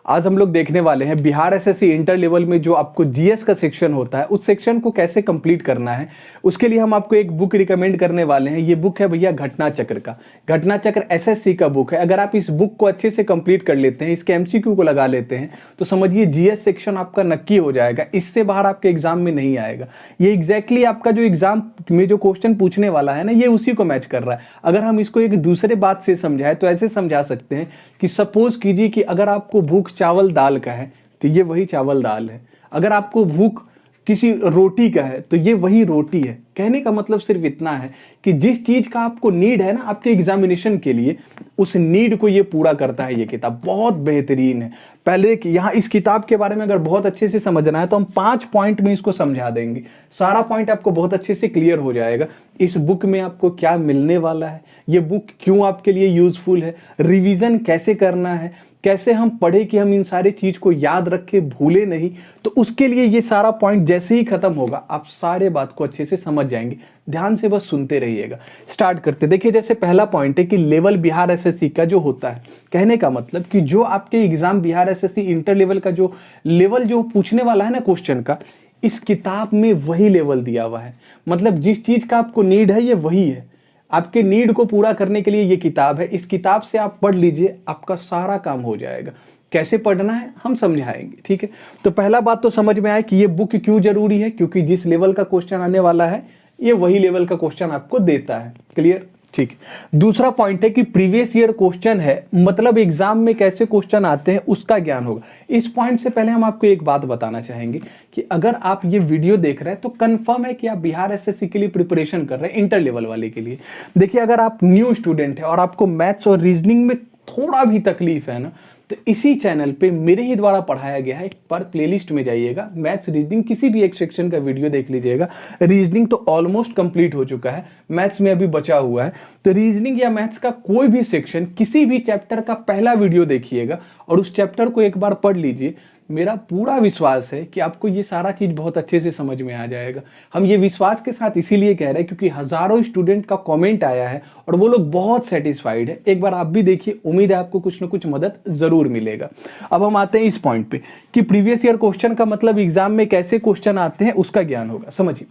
आज हम लोग देखने वाले हैं बिहार एसएससी इंटर लेवल में जो आपको जीएस का सेक्शन होता है उस सेक्शन को कैसे कंप्लीट करना है। उसके लिए हम आपको एक बुक रिकमेंड करने वाले हैं। ये बुक है भैया घटना चक्र का। घटना चक्र एसएससी का बुक है। अगर आप इस बुक को अच्छे से कंप्लीट कर लेते हैं, इसके एमसीक्यू को लगा लेते हैं, तो समझिए जीएस सेक्शन आपका नक्की हो जाएगा। इससे बाहर आपके एग्जाम में नहीं आएगा। ये एग्जैक्टली आपका जो एग्जाम में जो क्वेश्चन पूछने वाला है ना, ये उसी को मैच कर रहा है। अगर हम इसको एक दूसरे बात से समझाएं तो ऐसे समझा सकते हैं कि सपोज कीजिए कि अगर आपको भूख चावल दाल का है तो ये वही चावल दाल है। अगर आपको भूख किसी रोटी का है तो ये वही रोटी है। कहने का मतलब सिर्फ इतना है कि जिस चीज का आपको नीड है ना आपके एग्जामिनेशन के लिए, उस नीड को ये पूरा करता है। ये किताब बहुत बेहतरीन है। पहले यहाँ इस किताब के बारे में अगर बहुत अच्छे से समझना है तो हम 5 पॉइंट में इसको समझा देंगे। सारा पॉइंट आपको बहुत अच्छे से क्लियर हो जाएगा। इस बुक में आपको क्या मिलने वाला है, ये बुक क्यों आपके लिए यूजफुल है, रिवीजन कैसे करना है, कैसे हम पढ़े कि हम इन सारे चीज को याद रखे, भूले नहीं। तो उसके लिए ये सारा पॉइंट जैसे ही खत्म होगा आप सारे बात को अच्छे से समझ जाएंगे। ध्यान से बस सुनते रहिएगा। स्टार्ट करते। देखिए, जैसे पहला पॉइंट है कि लेवल बिहार एसएससी का जो होता है, कहने का मतलब कि जो आपके exam Bihar SSC inter level का जो लेवल जो पूछने वाला है ना क्वेश्चन का, इस किताब में वही लेवल दिया हुआ है। मतलब जिस चीज का आपको नीड है ये वही है। आपके नीड को पूरा करने के लिए ये किताब है। इस किताब से आप पढ़ लीजिए, आपका सारा काम हो जाएगा। कैसे पढ़ना है हम समझाएंगे, ठीक है। तो पहला बात तो समझ में आया कि ये बुक क्यों जरूरी है, क्योंकि जिस लेवल का क्वेश्चन आने वाला है ये वही लेवल का क्वेश्चन आपको देता है। क्लियर, ठीक। दूसरा पॉइंट है कि प्रीवियस ईयर क्वेश्चन है, मतलब एग्जाम में कैसे क्वेश्चन आते हैं उसका ज्ञान होगा। इस पॉइंट से पहले हम आपको एक बात बताना चाहेंगे कि अगर आप ये वीडियो देख रहे हैं तो कंफर्म है कि आप बिहार एसएससी के लिए प्रिपरेशन कर रहे हैं, इंटर लेवल वाले के लिए। देखिए, अगर आप न्यू स्टूडेंट है और आपको मैथ्स और रीजनिंग में थोड़ा भी तकलीफ है ना, तो इसी चैनल पे मेरे ही द्वारा पढ़ाया गया है। पर प्लेलिस्ट में जाइएगा, मैथ्स रीजनिंग किसी भी एक सेक्शन का वीडियो देख लीजिएगा। रीजनिंग तो ऑलमोस्ट कंप्लीट हो चुका है, मैथ्स में अभी बचा हुआ है। तो रीजनिंग या मैथ्स का कोई भी सेक्शन, किसी भी चैप्टर का पहला वीडियो देखिएगा और उस चैप्टर को एक बार पढ़ लीजिए। मेरा पूरा विश्वास है कि आपको ये सारा चीज बहुत अच्छे से समझ में आ जाएगा। हम ये विश्वास के साथ इसीलिए कह रहे हैं क्योंकि हजारों स्टूडेंट का कमेंट आया है और वो लोग बहुत सेटिस्फाइड है। एक बार आप भी देखिए, उम्मीद है आपको कुछ ना कुछ मदद जरूर मिलेगा। अब हम आते हैं इस पॉइंट पे कि प्रीवियस ईयर क्वेश्चन का मतलब एग्जाम में कैसे क्वेश्चन आते हैं उसका ज्ञान होगा। समझिए,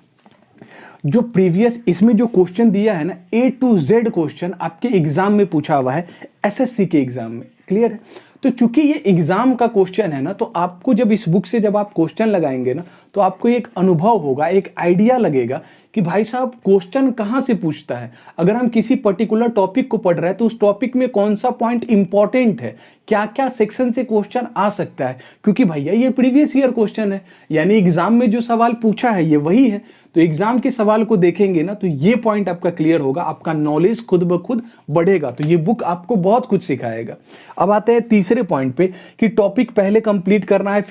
जो प्रीवियस इसमें जो क्वेश्चन दिया है ना, A to Z क्वेश्चन आपके एग्जाम में पूछा हुआ है, एसएससी के एग्जाम में। क्लियर है। तो चूंकि ये एग्जाम का क्वेश्चन है ना, तो आपको जब इस बुक से जब आप क्वेश्चन लगाएंगे ना, तो आपको एक अनुभव होगा, एक आइडिया लगेगा कि भाई साहब क्वेश्चन कहाँ से पूछता है। अगर हम किसी पर्टिकुलर टॉपिक को पढ़ रहे हैं तो उस टॉपिक में कौन सा पॉइंट इंपॉर्टेंट है, क्या क्या सेक्शन से क्वेश्चन आ सकता है। क्योंकि भैया ये प्रीवियस ईयर क्वेश्चन है, यानी एग्जाम में जो सवाल पूछा है ये वही है। तो एग्जाम के सवाल को देखेंगे ना तो ये पॉइंट आपका क्लियर होगा, आपका नॉलेज खुद ब खुद बढ़ेगा। तो ये बुक आपको बहुत कुछ सिखाएगा। अब आते हैं तीसरे पॉइंट पे कि टॉपिक पहले कंप्लीट करना है,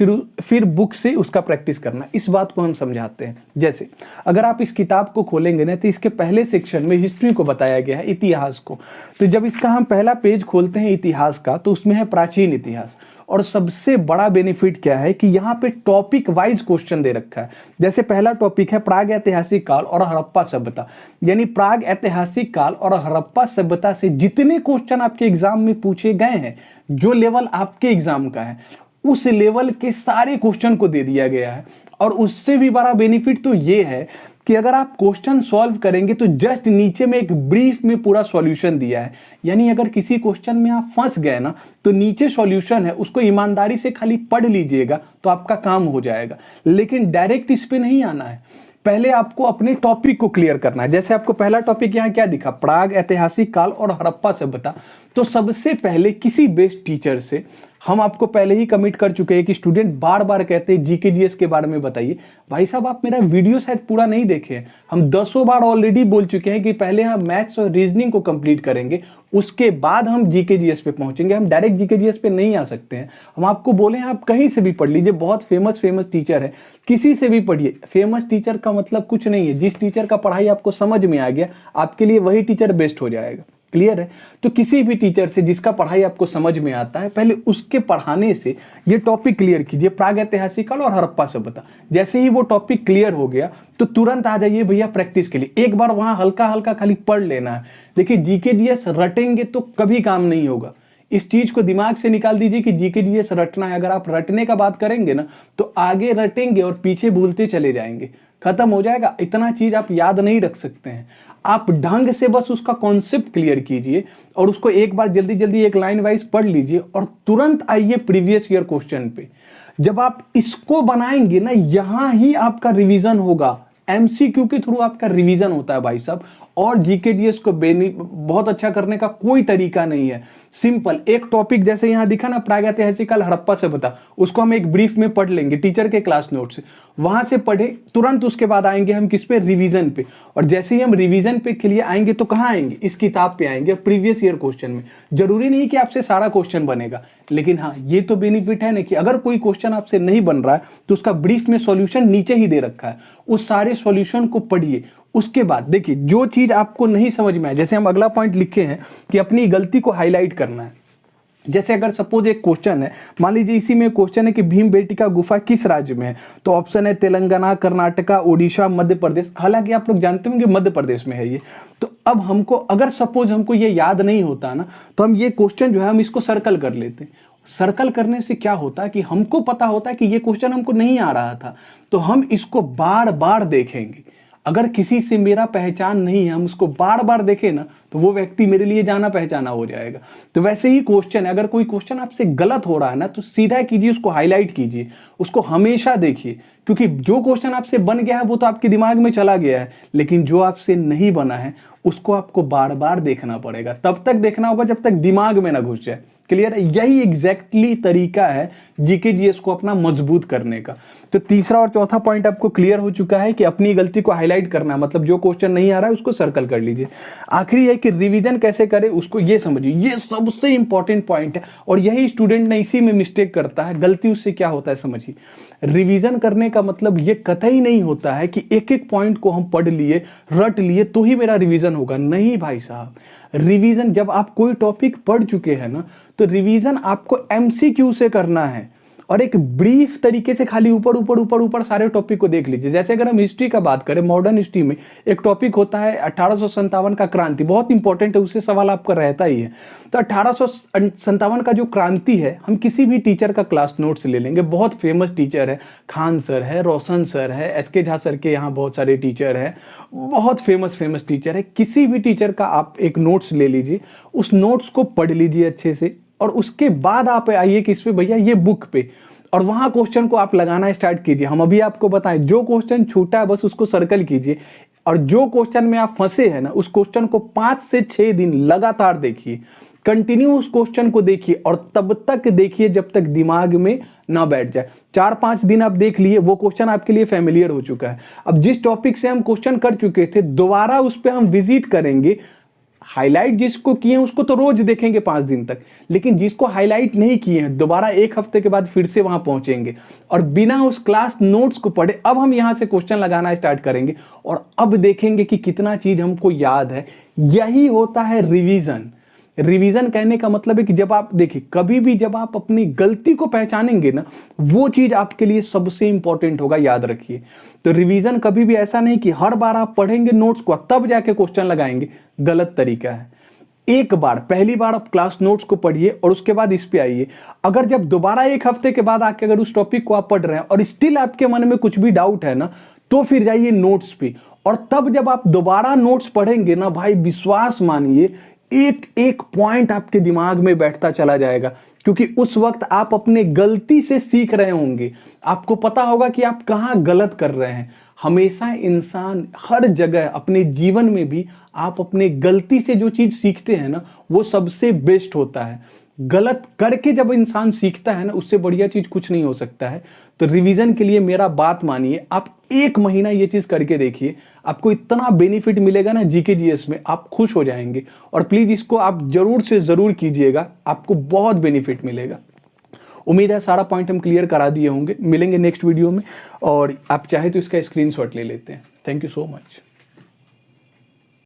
फिर बुक से उसका प्रैक्टिस करना है। इस बात को हम समझाते हैं। जैसे अगर आप इस किताब को खोलेंगे ना तो इसके पहले सेक्शन में हिस्ट्री को बताया गया है, इतिहास को। तो जब इसका हम पहला पेज खोलते हैं इतिहास का, तो उसमें है प्राचीन इतिहास। और सबसे बड़ा बेनिफिट क्या है कि यहाँ पे टॉपिक वाइज क्वेश्चन दे रखा है। जैसे पहला टॉपिक है प्राग ऐतिहासिक काल और हड़प्पा सभ्यता, यानी प्राग ऐतिहासिक काल और हड़प्पा सभ्यता से जितने क्वेश्चन आपके एग्जाम में पूछे गए हैं, जो लेवल आपके एग्जाम का है उस लेवल के सारे क्वेश्चन को दे दिया गया है। और उससे भी बड़ा बेनिफिट तो ये है कि अगर आप क्वेश्चन सॉल्व करेंगे तो जस्ट नीचे में एक ब्रीफ में पूरा सॉल्यूशन दिया है। यानी अगर किसी क्वेश्चन में आप फंस गए ना तो नीचे सॉल्यूशन है, उसको ईमानदारी से खाली पढ़ लीजिएगा तो आपका काम हो जाएगा। लेकिन डायरेक्ट इस पे नहीं आना है, पहले आपको अपने टॉपिक को क्लियर करना है। जैसे आपको पहला टॉपिक यहाँ क्या दिखा, प्राग ऐतिहासिक काल और हड़प्पा सभ्यता। तो सबसे पहले किसी बेस्ट टीचर से हम आपको पहले ही कमिट कर चुके हैं कि स्टूडेंट बार बार कहते हैं जीके जीएस के बारे में बताइए। भाई साहब, आप मेरा वीडियो शायद पूरा नहीं देखे हैं। हम 10 बार ऑलरेडी बोल चुके हैं कि पहले हम मैथ्स और रीजनिंग को कंप्लीट करेंगे, उसके बाद हम जीके जीएस पे पहुंचेंगे। हम डायरेक्ट जीके जीएस पे नहीं आ सकते हैं। हम आपको बोले हैं आप कहीं से भी पढ़ लीजिए, बहुत फेमस टीचर है, किसी से भी पढ़िए। फेमस टीचर का मतलब कुछ नहीं है, जिस टीचर का पढ़ाई आपको समझ में आ गया आपके लिए वही टीचर बेस्ट हो जाएगा। क्लियर है। तो किसी भी टीचर से जिसका पढ़ाई आपको समझ में आता है, पहले उसके पढ़ाने से ये टॉपिक क्लियर कीजिए, प्राग ऐतिहासिक काल और हड़प्पा सभ्यता। जैसे ही वो टॉपिक क्लियर हो गया तो तुरंत आ जाइए भैया प्रैक्टिस के लिए। एक बार वहां हल्का हल्का खाली पढ़ लेना है। देखिए जीके जीएस रटेंगे तो कभी काम नहीं होगा, इस चीज को दिमाग से निकाल दीजिए कि जीके जीएस रटना है। अगर आप रटने का बात करेंगे ना तो आगे रटेंगे और पीछे भूलते चले जाएंगे, खत्म हो जाएगा। इतना चीज आप याद नहीं रख सकते हैं। आप ढंग से बस उसका कॉन्सेप्ट क्लियर कीजिए और उसको एक बार जल्दी जल्दी एक लाइन वाइज पढ़ लीजिए और तुरंत आइए प्रीवियस ईयर क्वेश्चन पे। जब आप इसको बनाएंगे ना, यहां ही आपका रिवीजन होगा। एमसीक्यू के थ्रू आपका रिवीजन होता है भाई साहब। और जीके जीएस को बहुत अच्छा करने का कोई तरीका नहीं है। सिंपल एक टॉपिक जैसे यहां दिखा ना, प्रागैतिहासिक काल हड़प्पा सभ्यता, उसको हम एक ब्रीफ में पढ़ लेंगे टीचर के क्लास नोट से, वहां से पढ़े तुरंत उसके बाद आएंगे हम किस पे, रिवीजन पे। और जैसे ही हम रिवीजन पे के लिए आएंगे तो कहां आएंगे, इस किताब पे आएंगे प्रीवियस ईयर क्वेश्चन में। जरूरी नहीं कि आपसे सारा क्वेश्चन बनेगा, लेकिन हाँ ये तो बेनिफिट है ना कि अगर कोई क्वेश्चन आपसे नहीं बन रहा है तो उसका ब्रीफ में सॉल्यूशन नीचे ही दे रखा है, उस सारे सॉल्यूशन को पढ़िए। उसके बाद देखिए जो चीज आपको नहीं समझ में आए, जैसे हम अगला पॉइंट लिखे हैं कि अपनी गलती को हाईलाइट करना है। जैसे अगर सपोज एक क्वेश्चन है, मान लीजिए इसी में क्वेश्चन है कि भीमबेटका गुफा किस राज्य में है, तो ऑप्शन है तेलंगाना, कर्नाटका, ओडिशा, मध्य प्रदेश। हालांकि आप लोग जानते होंगे मध्य प्रदेश में है ये। तो अब हमको अगर सपोज हमको ये याद नहीं होता ना, तो हम ये क्वेश्चन जो है हम इसको सर्कल कर लेते हैं। सर्कल करने से क्या होता है कि हमको पता होता है कि ये क्वेश्चन हमको नहीं आ रहा था, तो हम इसको बार बार देखेंगे। अगर किसी से मेरा पहचान नहीं है, हम उसको बार बार देखें ना, तो वो व्यक्ति मेरे लिए जाना पहचाना हो जाएगा। तो वैसे ही क्वेश्चन है, अगर कोई क्वेश्चन आपसे गलत हो रहा है ना, तो सीधा कीजिए, उसको हाईलाइट कीजिए, उसको हमेशा देखिए। क्योंकि जो क्वेश्चन आपसे बन गया है वो तो आपके दिमाग में चला गया है, लेकिन जो आपसे नहीं बना है उसको आपको बार बार देखना पड़ेगा। तब तक देखना होगा जब तक दिमाग में ना घुस जाए। क्लियर है? यही एग्जैक्टली तरीका है जीके जीएस को अपना मजबूत करने का। तो तीसरा और चौथा पॉइंट आपको क्लियर हो चुका है कि अपनी गलती को हाईलाइट करना, मतलब जो क्वेश्चन नहीं आ रहा है उसको सर्कल कर लीजिए। आखिरी है कि रिवीजन कैसे करें, उसको ये समझिए, ये सबसे इंपॉर्टेंट पॉइंट है और यही स्टूडेंट ने इसी में मिस्टेक करता है। गलती उससे क्या होता है समझिए। रिवीजन करने का मतलब ये कतई नहीं होता है कि एक एक पॉइंट को हम पढ़ लिए, रट लिए तो ही मेरा रिवीजन होगा। नहीं भाई साहब, रिवीजन जब आप कोई टॉपिक पढ़ चुके हैं ना, तो रिवीजन आपको एमसीक्यू से करना है और एक ब्रीफ तरीके से खाली ऊपर ऊपर ऊपर ऊपर सारे टॉपिक को देख लीजिए। जैसे अगर हम हिस्ट्री का बात करें, मॉडर्न हिस्ट्री में एक टॉपिक होता है 1857 का क्रांति, बहुत इंपॉर्टेंट है, उससे सवाल आपका रहता ही है। तो 1857 का जो क्रांति है, हम किसी भी टीचर का क्लास नोट्स ले लेंगे, बहुत फेमस टीचर है, खान सर है, रोशन सर है, एसके झा सर के यहाँ बहुत सारे टीचर है, बहुत फेमस टीचर है। किसी भी टीचर का आप एक नोट्स ले लीजिए, उस नोट्स को पढ़ लीजिए अच्छे से और उसके बाद आप आइए किस पे भैया, ये बुक पे, और वहां क्वेश्चन को आप लगाना स्टार्ट कीजिए। हम अभी आपको बताएं, जो क्वेश्चन छूटा है बस उसको सर्कल कीजिए और जो क्वेश्चन में आप फंसे हैं ना, उस क्वेश्चन को 5 से 6 दिन लगातार देखिए, कंटिन्यू उस क्वेश्चन को देखिए और तब तक देखिए जब तक दिमाग में ना बैठ जाए। 4-5 दिन आप देख लिए, वो क्वेश्चन आपके लिए फैमिलियर हो चुका है। अब जिस टॉपिक से हम क्वेश्चन कर चुके थे, दोबारा उस पर हम विजिट करेंगे। हाईलाइट जिसको किए हैं उसको तो रोज देखेंगे 5 दिन तक, लेकिन जिसको हाईलाइट नहीं किए हैं दोबारा 1 हफ्ते के बाद फिर से वहां पहुंचेंगे और बिना उस क्लास नोट्स को पढ़े अब हम यहां से क्वेश्चन लगाना स्टार्ट करेंगे और अब देखेंगे कि कितना चीज हमको याद है। यही होता है रिवीजन। रिवीजन कहने का मतलब है कि जब आप देखिए, कभी भी जब आप अपनी गलती को पहचानेंगे ना, वो चीज आपके लिए सबसे इंपॉर्टेंट होगा, याद रखिए। तो रिवीजन कभी भी ऐसा नहीं कि हर बार आप पढ़ेंगे नोट्स को तब जाके क्वेश्चन लगाएंगे, गलत तरीका है। एक बार, पहली बार आप क्लास नोट्स को पढ़िए और उसके बाद इस पे आइए। अगर जब दोबारा 1 हफ्ते के बाद आके अगर उस टॉपिक को आप पढ़ रहे हैं और स्टिल आपके मन में कुछ भी डाउट है ना, तो फिर जाइए नोट्स पे और तब जब आप दोबारा नोट्स पढ़ेंगे ना भाई, विश्वास मानिए एक एक पॉइंट आपके दिमाग में बैठता चला जाएगा, क्योंकि उस वक्त आप अपने गलती से सीख रहे होंगे। आपको पता होगा कि आप कहां गलत कर रहे हैं। हमेशा इंसान हर जगह अपने जीवन में भी आप अपने गलती से जो चीज सीखते हैं ना, वो सबसे बेस्ट होता है। गलत करके जब इंसान सीखता है ना, उससे बढ़िया चीज कुछ नहीं हो सकता है। तो रिवीजन के लिए मेरा बात मानिए, आप 1 महीना ये चीज करके देखिए, आपको इतना बेनिफिट मिलेगा ना जीके जीएस में, आप खुश हो जाएंगे। और प्लीज इसको आप जरूर से जरूर कीजिएगा, आपको बहुत बेनिफिट मिलेगा। उम्मीद है सारा पॉइंट हम क्लियर करा दिए होंगे। मिलेंगे नेक्स्ट वीडियो में और आप चाहे तो इसका स्क्रीनशॉट ले लेते हैं। Thank you so much.